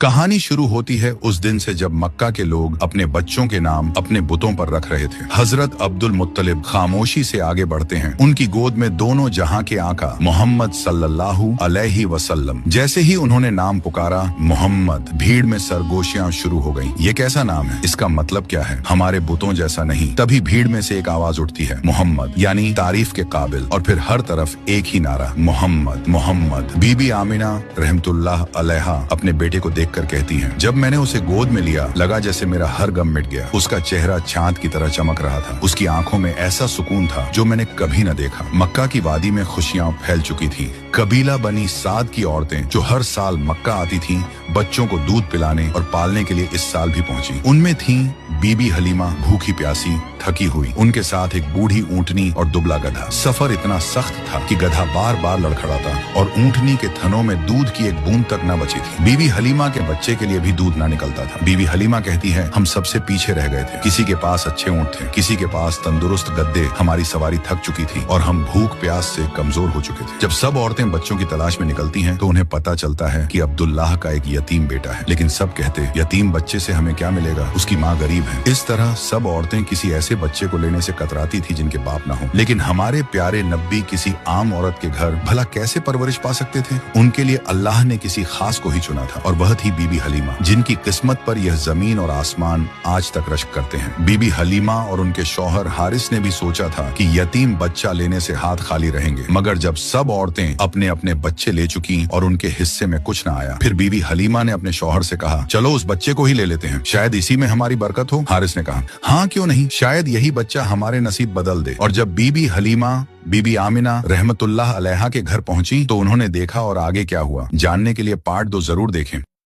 कहानी शुरू होती है उस दिन से जब मक्का के लोग अपने बच्चों के नाम अपने बुतों पर रख रहे थे। हजरत अब्दुल मुत्तलिब खामोशी से आगे बढ़ते हैं। उनकी गोद में दोनों जहां के आका मोहम्मद सल्लल्लाहु अलैहि वसल्लम। जैसे ही उन्होंने नाम पुकारा मोहम्मद, भीड़ में सरगोशियां शुरू हो गईं। ये कैसा नाम है? इसका मतलब क्या है? हमारे बुतों जैसा नहीं। तभी भीड़ में से एक आवाज उठती है, मोहम्मद यानी तारीफ के काबिल। और फिर हर तरफ एक ही नारा, मोहम्मद मोहम्मद। बीबी आमिना रहमतुल्लाह अलैहा अपने बेटे को कर कहती हैं, जब मैंने उसे गोद में लिया लगा जैसे मेरा हर गम मिट गया। उसका चेहरा चांद की तरह चमक रहा था। उसकी आंखों में ऐसा सुकून था जो मैंने कभी न देखा। मक्का की वादी में खुशियां फैल चुकी थी। कबीला बनी साद की औरतें जो हर साल मक्का आती थीं, बच्चों को दूध पिलाने और पालने के लिए इस साल भी पहुंची। उनमें थीं बीबी हलीमा, भूखी प्यासी थकी हुई। उनके साथ एक बूढ़ी ऊंटनी और दुबला गधा। सफर इतना सख्त था कि गधा बार बार लड़खड़ाता और ऊंटनी के थनों में दूध की एक बूंद तक न बची थी। बीबी हलीमा के बच्चे के लिए भी दूध ना निकलता था। बीबी हलीमा कहती है, हम सबसे पीछे रह गए थे। किसी के पास अच्छे ऊंट थे, किसी के पास तंदुरुस्त गद्दे। हमारी सवारी थक चुकी थी और हम भूख प्यास से कमजोर हो चुके थे। जब सब औरतें बच्चों की तलाश में निकलती हैं तो उन्हें पता चलता है कि अब्दुल्लाह का एक यतीम बेटा है। लेकिन सब कहते, यतीम बच्चे से हमें क्या मिलेगा, उसकी माँ गरीब है। इस तरह सब औरतें किसी ऐसे बच्चे को लेने से कतराती थी जिनके बाप ना हो। लेकिन हमारे प्यारे नब्बी किसी आम औरत के घर भला कैसे परवरिश पा सकते थे? उनके लिए अल्लाह ने किसी खास को ही चुना था और वह थी बीबी हलीमा, जिनकी किस्मत पर यह जमीन और आसमान आज तक रश्क करते हैं। बीबी हलीमा और उनके शौहर हारिस ने भी सोचा था कि यतीम बच्चा लेने से हाथ खाली रहेंगे। मगर जब सब औरतें अपने अपने बच्चे ले चुकी और उनके हिस्से में कुछ न आया, फिर बीबी हलीमा ने अपने शौहर से कहा, चलो उस बच्चे को ही ले लेते हैं, शायद इसी में हमारी बरकत हो। हारिस ने कहा, हाँ क्यों नहीं, शायद यही बच्चा हमारे नसीब बदल दे। और जब बीबी हलीमा बीबी आमिना रहमतुल्लाह अलैहा के घर पहुंची तो उन्होंने देखा और आगे क्या हुआ जानने के लिए पार्ट 2 जरूर देखें।